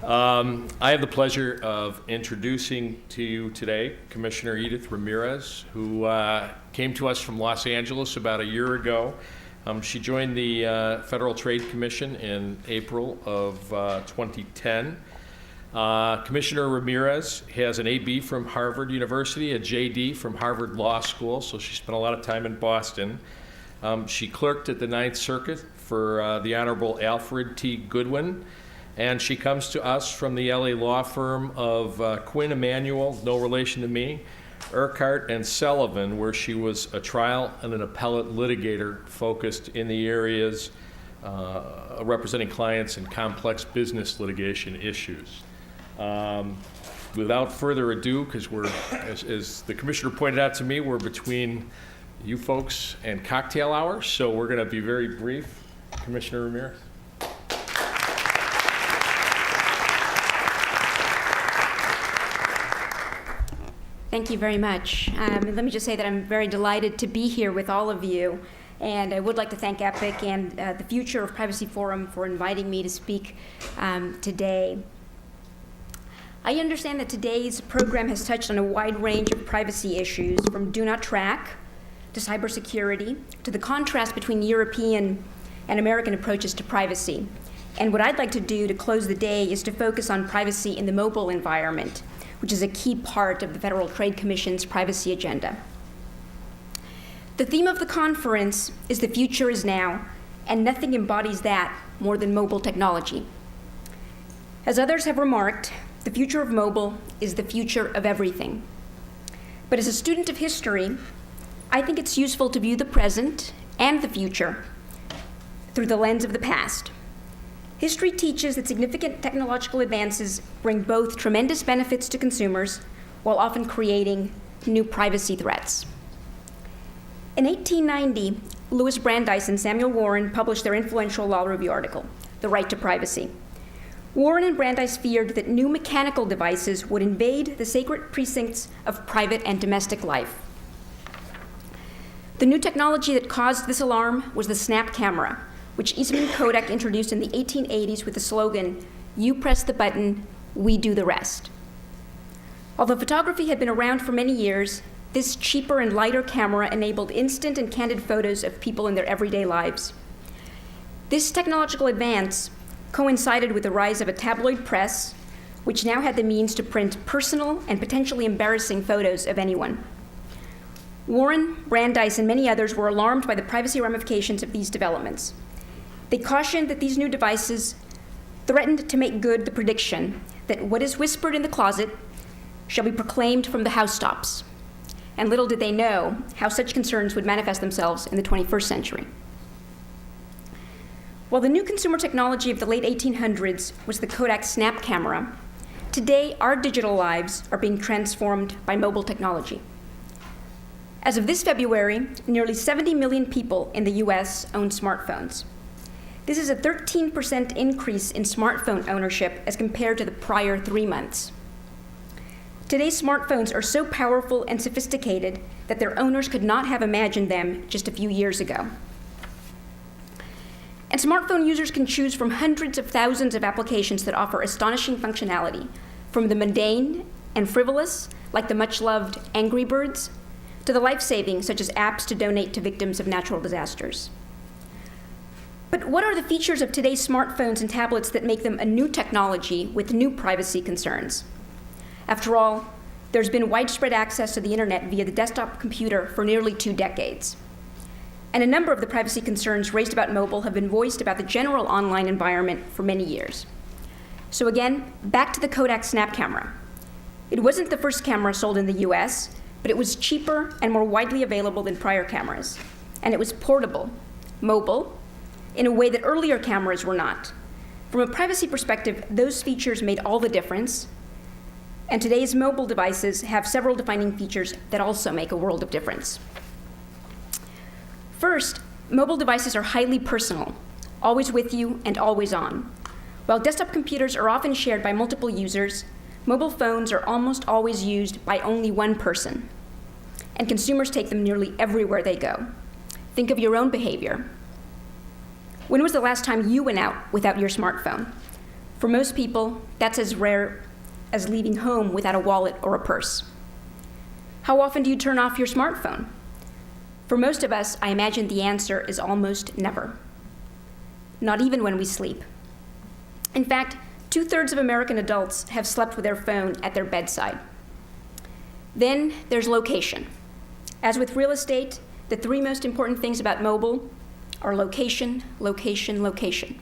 I have the pleasure of introducing to you today Commissioner Edith Ramirez, who came to us from Los Angeles about a year ago. She joined the Federal Trade Commission in April of 2010. Commissioner Ramirez has an AB from Harvard University, a JD from Harvard Law School, so she spent a lot of time in Boston. She clerked at the Ninth Circuit for the Honorable Alfred T. Goodwin, and she comes to us from the LA law firm of Quinn Emanuel, no relation to me, Urquhart and Sullivan, where she was a trial and an appellate litigator focused in the areas representing clients in complex business litigation issues. Without further ado, because we're, as the commissioner pointed out to me, we're between you folks and cocktail hour, so we're going to be very brief. Commissioner Ramirez. Thank you very much. Let me just say that I'm very delighted to be here with all of you, and I would like to thank EPIC and the Future of Privacy Forum for inviting me to speak today. I understand that today's program has touched on a wide range of privacy issues, from do not track to cybersecurity to the contrast between European and American approaches to privacy. And what I'd like to do to close the day is to focus on privacy in the mobile environment, which is a key part of the Federal Trade Commission's privacy agenda. The theme of the conference is "The Future is Now," and nothing embodies that more than mobile technology. As others have remarked, the future of mobile is the future of everything. But as a student of history, I think it's useful to view the present and the future through the lens of the past. History teaches that significant technological advances bring both tremendous benefits to consumers while often creating new privacy threats. In 1890, Louis Brandeis and Samuel Warren published their influential law review article, The Right to Privacy. Warren and Brandeis feared that new mechanical devices would invade the sacred precincts of private and domestic life. The new technology that caused this alarm was the snap camera, which Eastman Kodak introduced in the 1880s with the slogan, "You press the button, we do the rest." Although photography had been around for many years, this cheaper and lighter camera enabled instant and candid photos of people in their everyday lives. This technological advance coincided with the rise of a tabloid press, which now had the means to print personal and potentially embarrassing photos of anyone. Warren, Brandeis, and many others were alarmed by the privacy ramifications of these developments. They cautioned that these new devices threatened to make good the prediction that what is whispered in the closet shall be proclaimed from the housetops. And little did they know how such concerns would manifest themselves in the 21st century. While the new consumer technology of the late 1800s was the Kodak snap camera, today our digital lives are being transformed by mobile technology. As of this February, nearly 70 million people in the US own smartphones. This is a 13% increase in smartphone ownership as compared to the prior 3 months. Today's smartphones are so powerful and sophisticated that their owners could not have imagined them just a few years ago. And smartphone users can choose from hundreds of thousands of applications that offer astonishing functionality, from the mundane and frivolous, like the much-loved Angry Birds, to the life-saving, such as apps to donate to victims of natural disasters. But what are the features of today's smartphones and tablets that make them a new technology with new privacy concerns? After all, there's been widespread access to the internet via the desktop computer for nearly 2 decades. And a number of the privacy concerns raised about mobile have been voiced about the general online environment for many years. So again, back to the Kodak snap camera. It wasn't the first camera sold in the US, but it was cheaper and more widely available than prior cameras. And it was portable, mobile, in a way that earlier cameras were not. From a privacy perspective, those features made all the difference. And today's mobile devices have several defining features that also make a world of difference. First, mobile devices are highly personal, always with you and always on. While desktop computers are often shared by multiple users, mobile phones are almost always used by only one person. And consumers take them nearly everywhere they go. Think of your own behavior. When was the last time you went out without your smartphone? For most people, that's as rare as leaving home without a wallet or a purse. How often do you turn off your smartphone? For most of us, I imagine the answer is almost never. Not even when we sleep. In fact, 2/3 of American adults have slept with their phone at their bedside. Then there's location. As with real estate, the three most important things about mobile are location, location, location.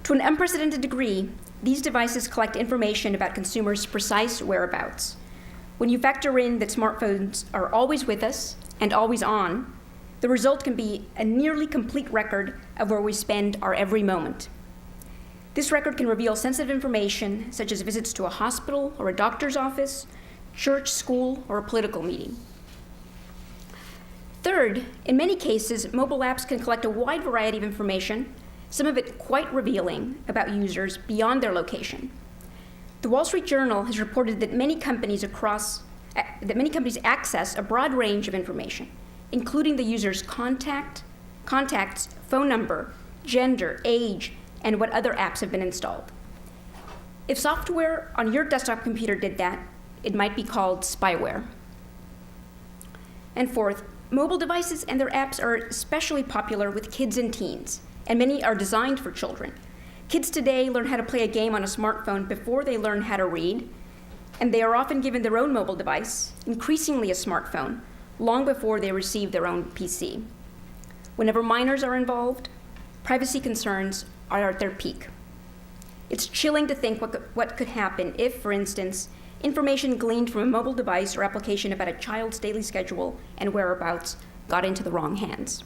To an unprecedented degree, these devices collect information about consumers' precise whereabouts. When you factor in that smartphones are always with us and always on, the result can be a nearly complete record of where we spend our every moment. This record can reveal sensitive information such as visits to a hospital or a doctor's office, church, school, or a political meeting. Third, in many cases, mobile apps can collect a wide variety of information, some of it quite revealing about users beyond their location. The Wall Street Journal has reported that many companies access a broad range of information, including the user's contacts, phone number, gender, age, and what other apps have been installed. If software on your desktop computer did that, it might be called spyware. And fourth, mobile devices and their apps are especially popular with kids and teens, and many are designed for children. Kids today learn how to play a game on a smartphone before they learn how to read, and they are often given their own mobile device, increasingly a smartphone, long before they receive their own PC. Whenever minors are involved, privacy concerns are at their peak. It's chilling to think what could happen if, for instance, information gleaned from a mobile device or application about a child's daily schedule and whereabouts got into the wrong hands.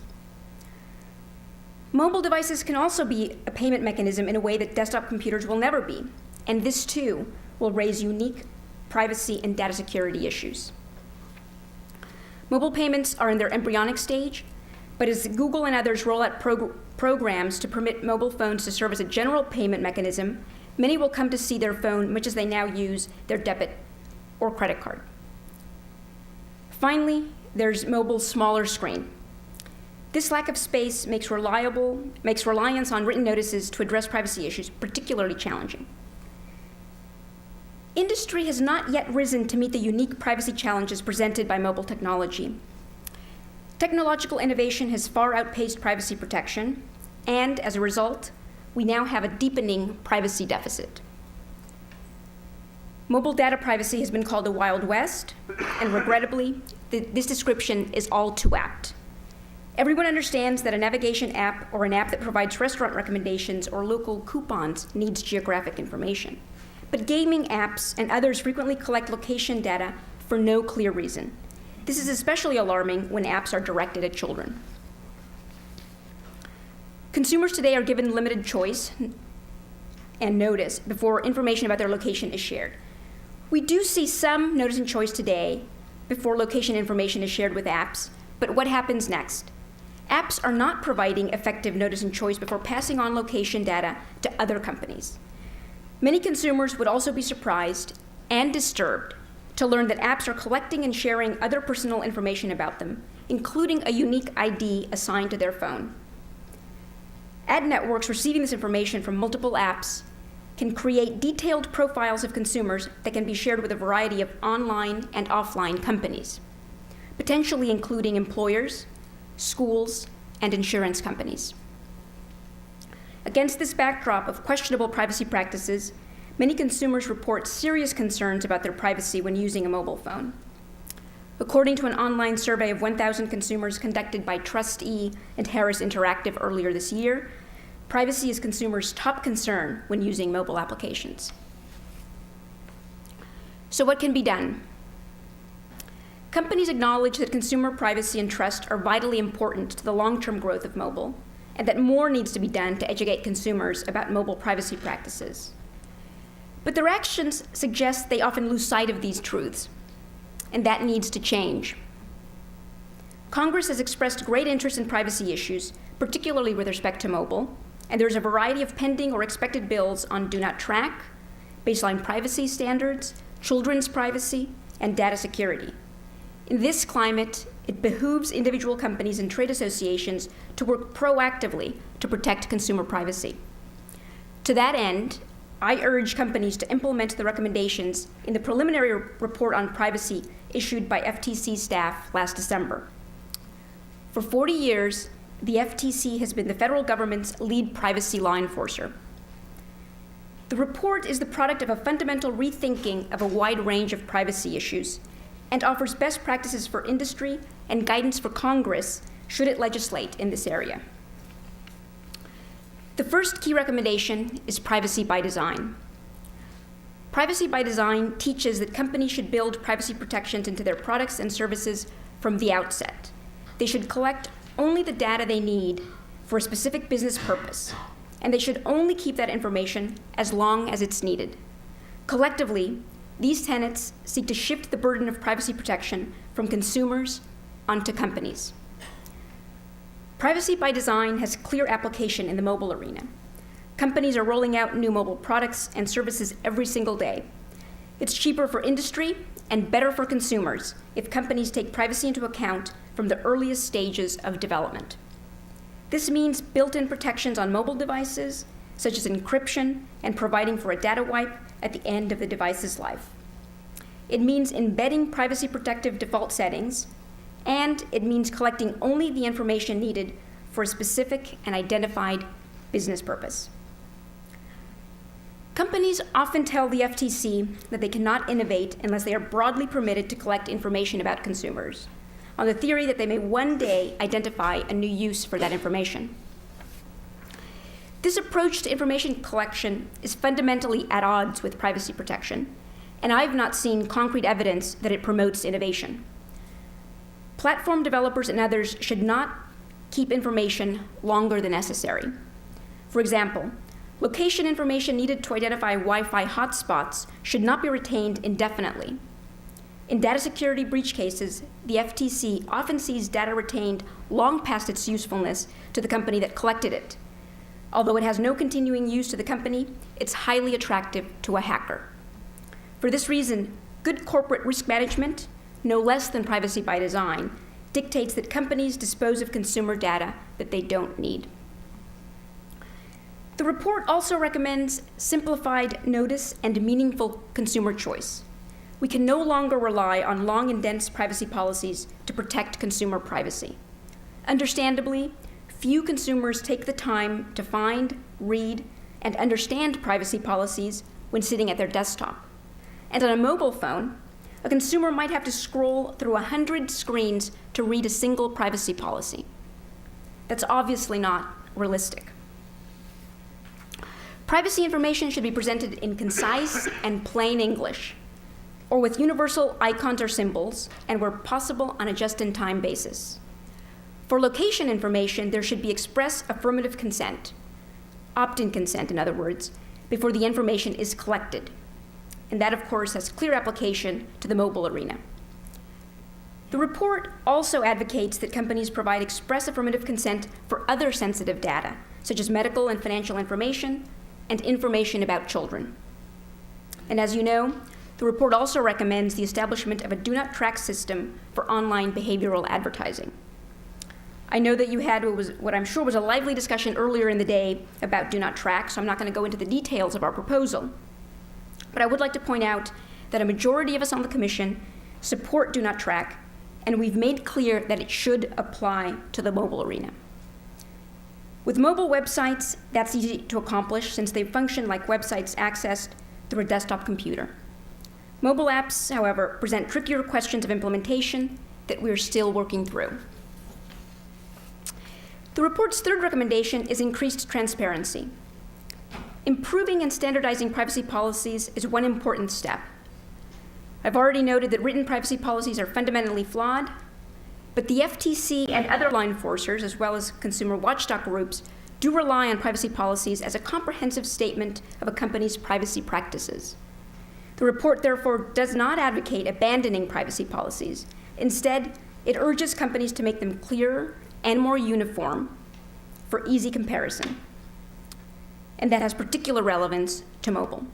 Mobile devices can also be a payment mechanism in a way that desktop computers will never be, and this too will raise unique privacy and data security issues. Mobile payments are in their embryonic stage, but as Google and others roll out programs to permit mobile phones to serve as a general payment mechanism, many will come to see their phone much as they now use their debit or credit card. Finally, there's mobile's smaller screen. This lack of space makes reliance on written notices to address privacy issues particularly challenging. Industry has not yet risen to meet the unique privacy challenges presented by mobile technology. Technological innovation has far outpaced privacy protection, and as a result, we now have a deepening privacy deficit. Mobile data privacy has been called the Wild West, and regrettably, this description is all too apt. Everyone understands that a navigation app or an app that provides restaurant recommendations or local coupons needs geographic information. But gaming apps and others frequently collect location data for no clear reason. This is especially alarming when apps are directed at children. Consumers today are given limited choice and notice before information about their location is shared. We do see some notice and choice today before location information is shared with apps, but what happens next? Apps are not providing effective notice and choice before passing on location data to other companies. Many consumers would also be surprised and disturbed to learn that apps are collecting and sharing other personal information about them, including a unique ID assigned to their phone. Ad networks receiving this information from multiple apps can create detailed profiles of consumers that can be shared with a variety of online and offline companies, potentially including employers, schools, and insurance companies. Against this backdrop of questionable privacy practices, many consumers report serious concerns about their privacy when using a mobile phone. According to an online survey of 1,000 consumers conducted by TrustE and Harris Interactive earlier this year, privacy is consumers' top concern when using mobile applications. So what can be done? Companies acknowledge that consumer privacy and trust are vitally important to the long-term growth of mobile, and that more needs to be done to educate consumers about mobile privacy practices. But their actions suggest they often lose sight of these truths, and that needs to change. Congress has expressed great interest in privacy issues, particularly with respect to mobile, and there's a variety of pending or expected bills on do not track, baseline privacy standards, children's privacy, and data security. In this climate, it behooves individual companies and trade associations to work proactively to protect consumer privacy. To that end, I urge companies to implement the recommendations in the preliminary report on privacy issued by FTC staff last December. For 40 years, the FTC has been the federal government's lead privacy law enforcer. The report is the product of a fundamental rethinking of a wide range of privacy issues and offers best practices for industry and guidance for Congress should it legislate in this area. The first key recommendation is privacy by design. Privacy by design teaches that companies should build privacy protections into their products and services from the outset. They should collect only the data they need for a specific business purpose, and they should only keep that information as long as it's needed. Collectively, these tenets seek to shift the burden of privacy protection from consumers onto companies. Privacy by design has clear application in the mobile arena. Companies are rolling out new mobile products and services every single day. It's cheaper for industry and better for consumers if companies take privacy into account from the earliest stages of development. This means built-in protections on mobile devices, such as encryption and providing for a data wipe at the end of the device's life. It means embedding privacy protective default settings, and it means collecting only the information needed for a specific and identified business purpose. Companies often tell the FTC that they cannot innovate unless they are broadly permitted to collect information about consumers, on the theory that they may one day identify a new use for that information. This approach to information collection is fundamentally at odds with privacy protection, and I've not seen concrete evidence that it promotes innovation. Platform developers and others should not keep information longer than necessary. For example, location information needed to identify Wi-Fi hotspots should not be retained indefinitely. In data security breach cases, the FTC often sees data retained long past its usefulness to the company that collected it. Although it has no continuing use to the company, it's highly attractive to a hacker. For this reason, good corporate risk management, no less than privacy by design, dictates that companies dispose of consumer data that they don't need. The report also recommends simplified notice and meaningful consumer choice. We can no longer rely on long and dense privacy policies to protect consumer privacy. Understandably, few consumers take the time to find, read, and understand privacy policies when sitting at their desktop. And on a mobile phone, a consumer might have to scroll through 100 screens to read a single privacy policy. That's obviously not realistic. Privacy information should be presented in concise and plain English, or with universal icons or symbols, and where possible on a just-in-time basis. For location information, there should be express affirmative consent, opt-in consent, in other words, before the information is collected. And that, of course, has clear application to the mobile arena. The report also advocates that companies provide express affirmative consent for other sensitive data, such as medical and financial information and information about children. And as you know, the report also recommends the establishment of a do not track system for online behavioral advertising. I know that you had what I'm sure was a lively discussion earlier in the day about do not track, so I'm not going to go into the details of our proposal. But I would like to point out that a majority of us on the Commission support do not track, and we've made clear that it should apply to the mobile arena. With mobile websites, that's easy to accomplish since they function like websites accessed through a desktop computer. Mobile apps, however, present trickier questions of implementation that we're still working through. The report's third recommendation is increased transparency. Improving and standardizing privacy policies is one important step. I've already noted that written privacy policies are fundamentally flawed, but the FTC and other law enforcers, as well as consumer watchdog groups, do rely on privacy policies as a comprehensive statement of a company's privacy practices. The report, therefore, does not advocate abandoning privacy policies. Instead, it urges companies to make them clearer and more uniform for easy comparison. And that has particular relevance to mobile.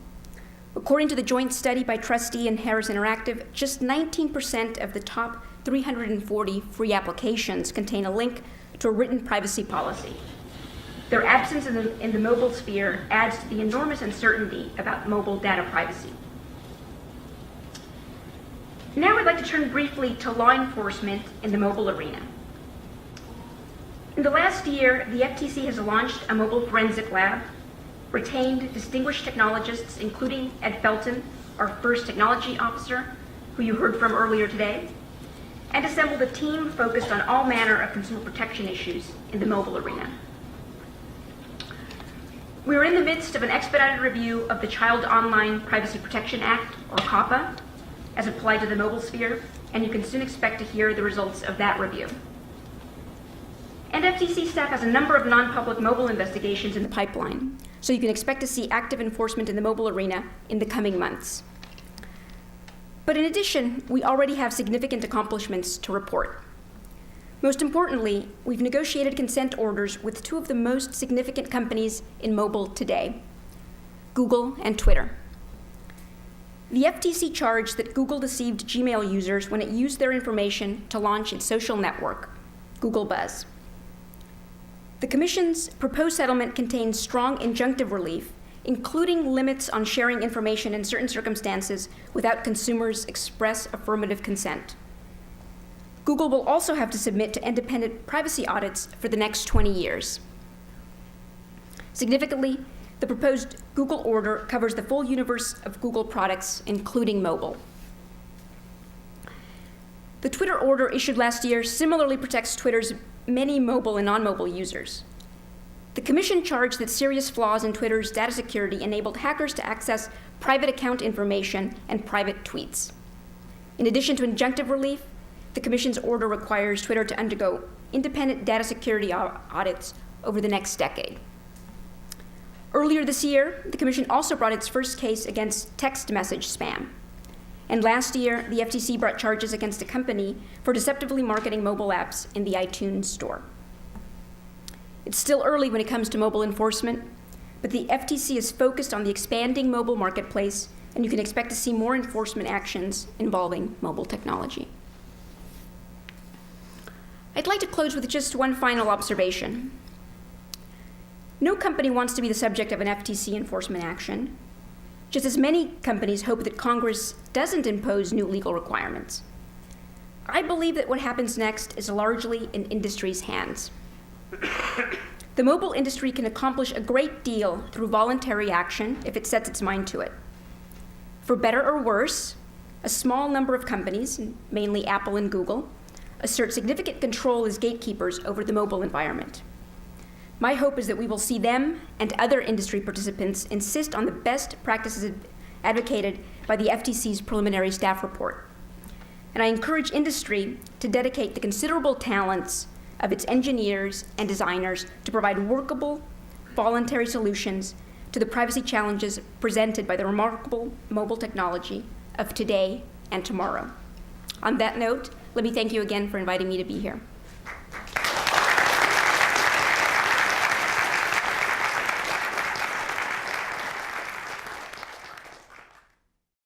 According to the joint study by Trustee and Harris Interactive, just 19% of the top 340 free applications contain a link to a written privacy policy. Their absence in the mobile sphere adds to the enormous uncertainty about mobile data privacy. Now I'd like to turn briefly to law enforcement in the mobile arena. In the last year, the FTC has launched a mobile forensic lab, retained distinguished technologists, including Ed Felton, our first technology officer, who you heard from earlier today, and assembled a team focused on all manner of consumer protection issues in the mobile arena. We are in the midst of an expedited review of the Child Online Privacy Protection Act, or COPPA, as applied to the mobile sphere, and you can soon expect to hear the results of that review. And FTC staff has a number of non-public mobile investigations in the pipeline, so you can expect to see active enforcement in the mobile arena in the coming months. But in addition, we already have significant accomplishments to report. Most importantly, we've negotiated consent orders with two of the most significant companies in mobile today, Google and Twitter. The FTC charged that Google deceived Gmail users when it used their information to launch its social network, Google Buzz. The Commission's proposed settlement contains strong injunctive relief, including limits on sharing information in certain circumstances without consumers' express affirmative consent. Google will also have to submit to independent privacy audits for the next 20 years. Significantly, the proposed Google order covers the full universe of Google products, including mobile. The Twitter order issued last year similarly protects Twitter's many mobile and non-mobile users. The Commission charged that serious flaws in Twitter's data security enabled hackers to access private account information and private tweets. In addition to injunctive relief, the Commission's order requires Twitter to undergo independent data security audits over the next decade. Earlier this year, the Commission also brought its first case against text message spam. And last year, the FTC brought charges against a company for deceptively marketing mobile apps in the iTunes store. It's still early when it comes to mobile enforcement, but the FTC is focused on the expanding mobile marketplace, and you can expect to see more enforcement actions involving mobile technology. I'd like to close with just one final observation. No company wants to be the subject of an FTC enforcement action, just as many companies hope that Congress doesn't impose new legal requirements. I believe that what happens next is largely in industry's hands. The mobile industry can accomplish a great deal through voluntary action if it sets its mind to it. For better or worse, a small number of companies, mainly Apple and Google, assert significant control as gatekeepers over the mobile environment. My hope is that we will see them and other industry participants insist on the best practices advocated by the FTC's preliminary staff report. And I encourage industry to dedicate the considerable talents of its engineers and designers to provide workable, voluntary solutions to the privacy challenges presented by the remarkable mobile technology of today and tomorrow. On that note, let me thank you again for inviting me to be here.